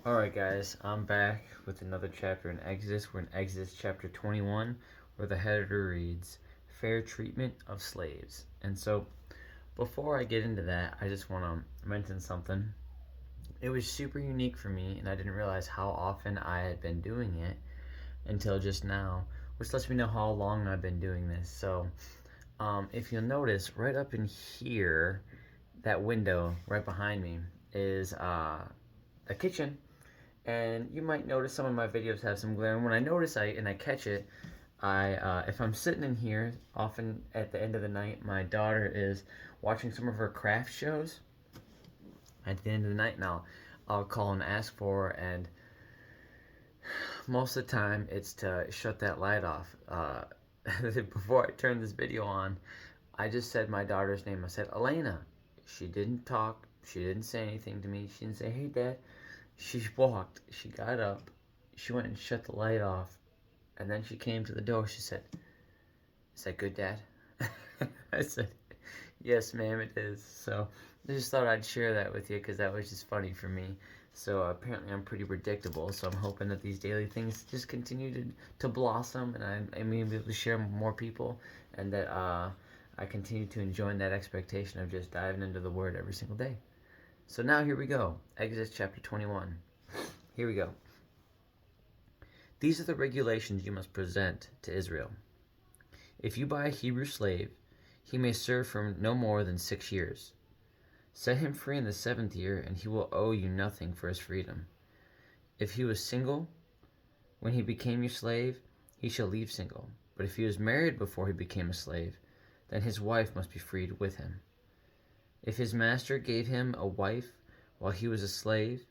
Alright, guys, I'm back with another chapter in Exodus. We're in Exodus chapter 21, where the header reads, Fair Treatment of Slaves. And so, before I get into that, I just want to mention something. It was super unique for me, and I didn't realize how often I had been doing it until just now, which lets me know how long I've been doing this. So, if you'll notice, right up in here, that window right behind me is a kitchen, and you might notice some of my videos have some glare. And when I notice I catch it, if I'm sitting in here, often at the end of the night, my daughter is watching some of her craft shows at the end of the night, and I'll call and ask for her, and most of the time it's to shut that light off. Before I turned this video on, I just said my daughter's name. I said Elena. She didn't talk. She didn't say anything to me. She didn't say, "Hey, Dad." She walked. She got up. She went and shut the light off, and then she came to the door. She said, "Is that good, Dad?" I said, "Yes, ma'am, it is." So I just thought I'd share that with you because that was just funny for me. So apparently I'm pretty predictable. So I'm hoping that these daily things just continue to blossom, and I'm able to share more people, and that I continue to enjoy that expectation of just diving into the Word every single day. So now here we go. Exodus chapter 21. Here we go. These are the regulations you must present to Israel. If you buy a Hebrew slave, he may serve for no more than 6 years. Set him free in the 7th year, and he will owe you nothing for his freedom. If he was single when he became your slave, he shall leave single. But if he was married before he became a slave, then his wife must be freed with him. If his master gave him a wife while he was a slave,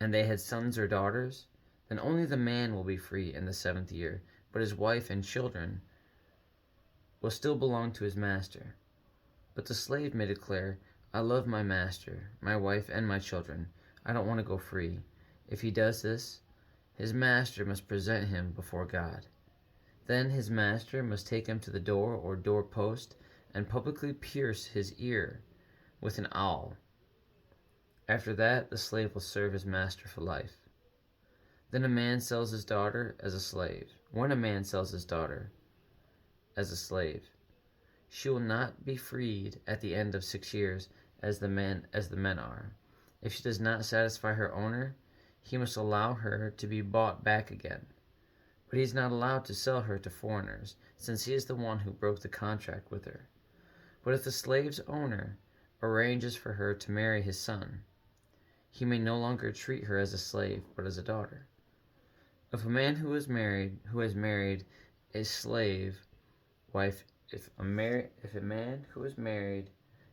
and they had sons or daughters, then only the man will be free in the 7th year, but his wife and children will still belong to his master. But the slave may declare, "I love my master, my wife, and my children. I don't want to go free." If he does this, his master must present him before God. Then his master must take him to the door or doorpost and publicly pierce his ear with an awl. After that, the slave will serve his master for life. Then a man sells his daughter as a slave. When a man sells his daughter as a slave, she will not be freed at the end of 6 years as the men are. If she does not satisfy her owner, he must allow her to be bought back again. But he is not allowed to sell her to foreigners, since he is the one who broke the contract with her. But if the slave's owner arranges for her to marry his son, he may no longer treat her as a slave, but as a daughter. If a man who has married a slave wife, if a man who has married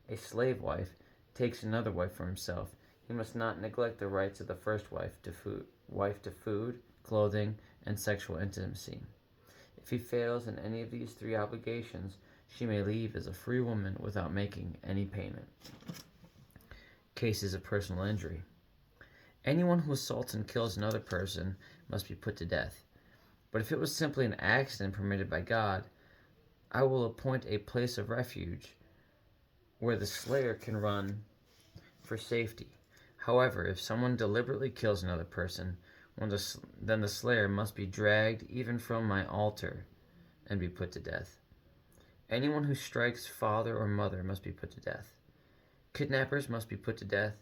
a slave wife takes another wife for himself, he must not neglect the rights of the first wife to food, clothing, and sexual intimacy. If he fails in any of these 3 obligations, she may leave as a free woman without making any payment. Cases of personal injury. Anyone who assaults and kills another person must be put to death. But if it was simply an accident permitted by God, I will appoint a place of refuge where the slayer can run for safety. However, if someone deliberately kills another person, then the slayer must be dragged even from my altar and be put to death. Anyone who strikes father or mother must be put to death. Kidnappers must be put to death,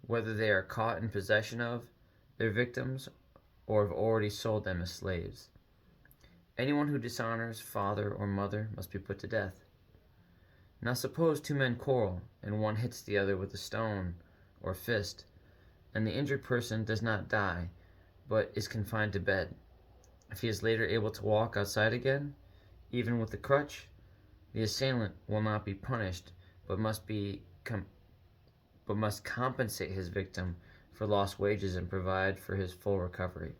whether they are caught in possession of their victims or have already sold them as slaves. Anyone who dishonors father or mother must be put to death. Now suppose 2 men quarrel, and one hits the other with a stone or fist, and the injured person does not die, but is confined to bed. If he is later able to walk outside again, even with a crutch, the assailant will not be punished, but must compensate his victim for lost wages and provide for his full recovery.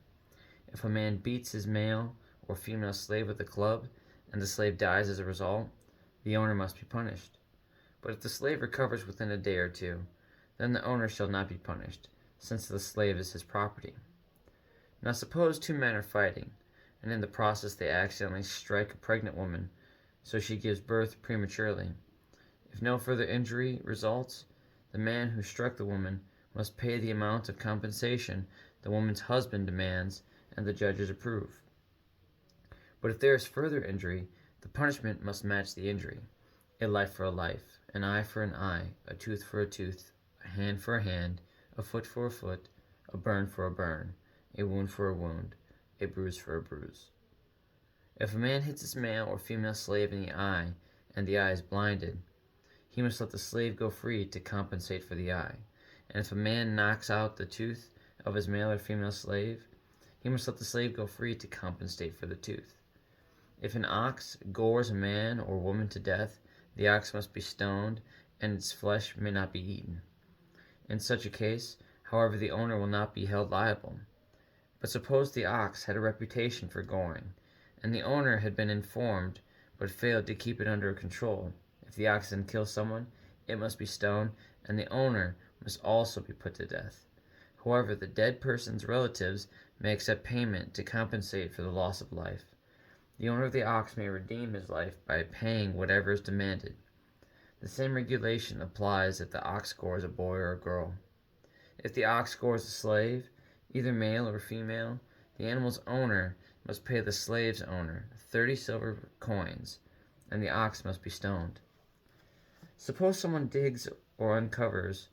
If a man beats his male or female slave with a club, and the slave dies as a result, the owner must be punished. But if the slave recovers within a day or 2, then the owner shall not be punished, since the slave is his property. Now suppose 2 men are fighting, and in the process they accidentally strike a pregnant woman, so she gives birth prematurely. If no further injury results, the man who struck the woman must pay the amount of compensation the woman's husband demands and the judges approve. But if there is further injury, the punishment must match the injury: a life for a life, an eye for an eye, a tooth for a tooth, a hand for a hand, a foot for a foot, a burn for a burn, a wound for a wound, a bruise for a bruise. If a man hits his male or female slave in the eye, and the eye is blinded, he must let the slave go free to compensate for the eye. And if a man knocks out the tooth of his male or female slave, he must let the slave go free to compensate for the tooth. If an ox gores a man or woman to death, the ox must be stoned, and its flesh may not be eaten. In such a case, however, the owner will not be held liable. But suppose the ox had a reputation for goring, and the owner had been informed but failed to keep it under control. If the ox then kills someone, it must be stoned, and the owner must also be put to death. However, the dead person's relatives may accept payment to compensate for the loss of life. The owner of the ox may redeem his life by paying whatever is demanded. The same regulation applies if the ox scores a boy or a girl. If the ox scores a slave, either male or female, the animal's owner must pay the slave's owner 30 silver coins, and the ox must be stoned. Suppose someone digs or uncovers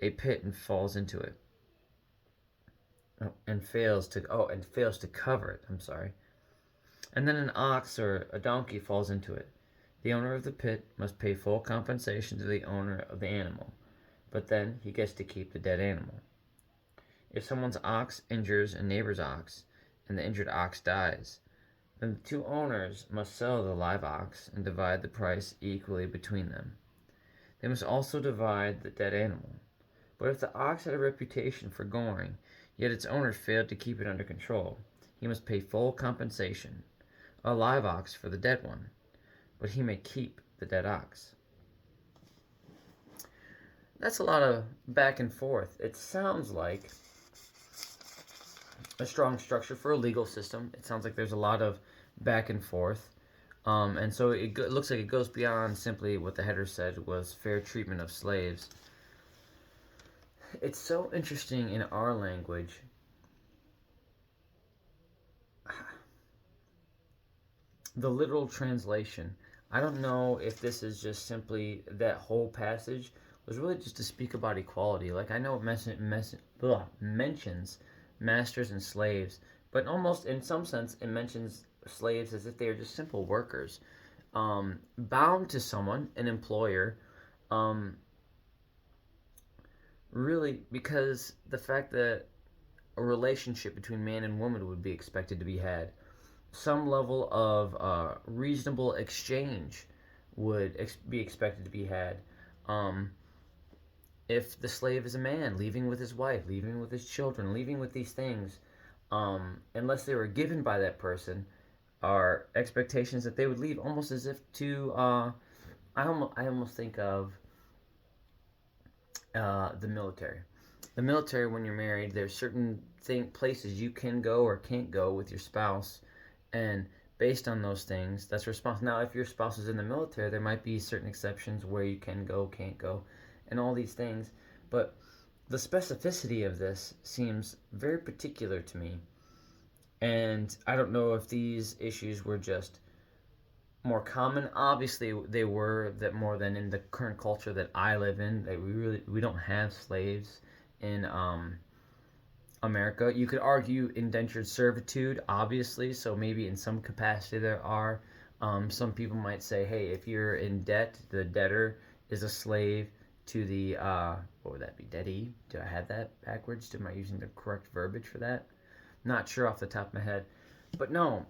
a pit and falls into it, and fails to cover it. And then an ox or a donkey falls into it. The owner of the pit must pay full compensation to the owner of the animal, but then he gets to keep the dead animal. If someone's ox injures a neighbor's ox, and the injured ox dies, then the two owners must sell the live ox and divide the price equally between them. They must also divide the dead animal. But if the ox had a reputation for goring, yet its owner failed to keep it under control, he must pay full compensation: a live ox for the dead one, but he may keep the dead ox. That's a lot of back and forth. It sounds like a strong structure for a legal system. It sounds like there's a lot of back and forth. And so it looks like it goes beyond simply what the header said was fair treatment of slaves. It's so interesting in our language. The literal translation. I don't know if this is just simply that whole passage was really just to speak about equality. Like, I know it mentions masters and slaves, but almost in some sense it mentions slaves as if they are just simple workers, bound to someone, an employer, really, because the fact that a relationship between man and woman would be expected to be had. Some level of reasonable exchange would be expected to be had. If the slave is a man, leaving with his wife, leaving with his children, leaving with these things, unless they were given by that person, are expectations that they would leave, almost as if to, I almost think of the military. The military, when you're married, there's certain places you can go or can't go with your spouse, and based on those things, that's responsible. Now, if your spouse is in the military, there might be certain exceptions where you can go, can't go, and all these things, but the specificity of this seems very particular to me, and I don't know if these issues were just more common. Obviously, they were that more than in the current culture that I live in. That we don't have slaves in America. You could argue indentured servitude, obviously, so maybe in some capacity there are. Some people might say, hey, if you're in debt, the debtor is a slave to the, what would that be, deadee? Do I have that backwards? Am I using the correct verbiage for that? Not sure off the top of my head. But no,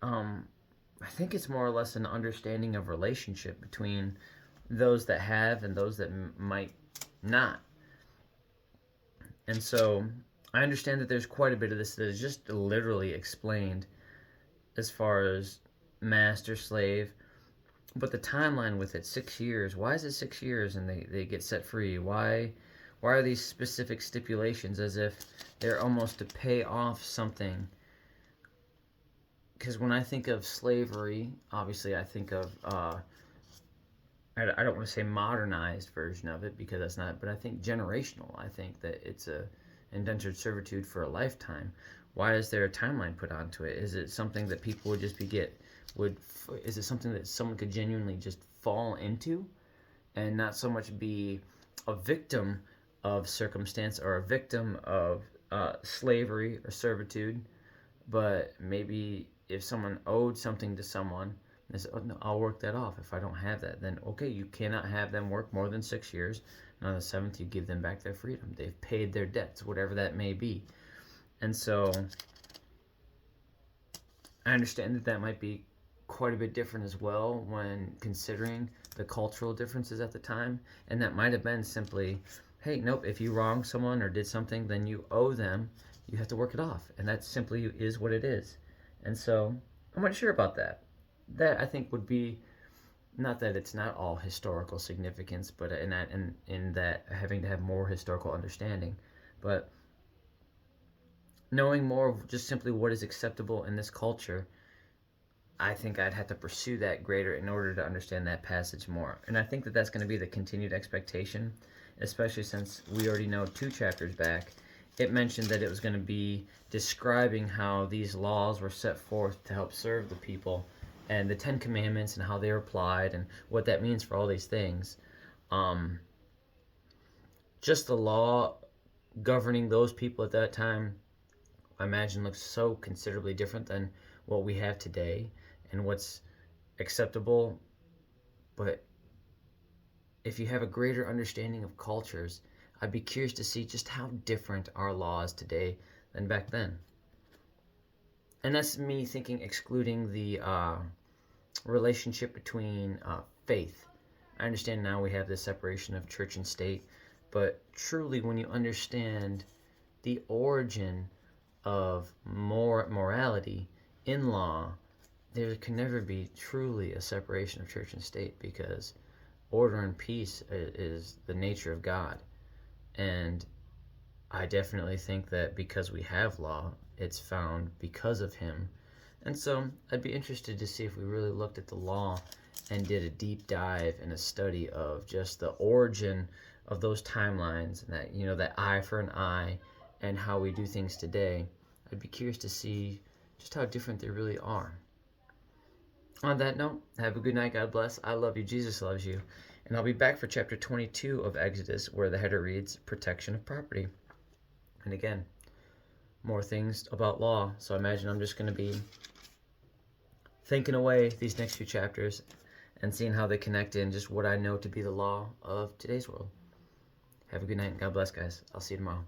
I think it's more or less an understanding of relationship between those that have and those that might not. And so I understand that there's quite a bit of this that is just literally explained as far as master, slave, but the timeline with it, 6 years. Why is it 6 years and they get set free? Why are these specific stipulations as if they're almost to pay off something? Because when I think of slavery, obviously I think of I don't want to say modernized version of it because that's not, but I think generational. I think that it's a indentured servitude for a lifetime. Why is there a timeline put onto it? Is it something that people would just is it something that someone could genuinely just fall into and not so much be a victim of circumstance or a victim of slavery or servitude, but maybe if someone owed something to someone, they say, "Oh no, I'll work that off. If I don't have that, then okay, you cannot have them work more than 6 years. And on the seventh, you give them back their freedom. They've paid their debts, whatever that may be." And so I understand that that might be quite a bit different as well when considering the cultural differences at the time. And that might have been simply, hey, nope, if you wronged someone or did something, then you owe them. You have to work it off. And that simply is what it is. And so I'm not sure about that. That I think would be, not that it's not all historical significance, but in that having to have more historical understanding, but knowing more of just simply what is acceptable in this culture, I think I'd have to pursue that greater in order to understand that passage more. And I think that that's going to be the continued expectation, especially since we already know 2 chapters back, it mentioned that it was going to be describing how these laws were set forth to help serve the people and the 10 Commandments and how they were applied and what that means for all these things. Just the law governing those people at that time, I imagine, looks so considerably different than what we have today and what's acceptable. But if you have a greater understanding of cultures, I'd be curious to see just how different our laws today than back then. And that's me thinking excluding the relationship between faith. I understand now we have this separation of church and state, but truly when you understand the origin of morality in law, there can never be truly a separation of church and state, because order and peace is the nature of God. And I definitely think that because we have law, it's found because of Him. And so I'd be interested to see if we really looked at the law and did a deep dive and a study of just the origin of those timelines, and that, that eye for an eye, and how we do things today. I'd be curious to see just how different they really are. On that note, have a good night. God bless. I love you. Jesus loves you. And I'll be back for chapter 22 of Exodus, where the header reads, Protection of Property. And again, more things about law. So I imagine I'm just going to be thinking away these next few chapters and seeing how they connect in just what I know to be the law of today's world. Have a good night. God bless, guys. I'll see you tomorrow.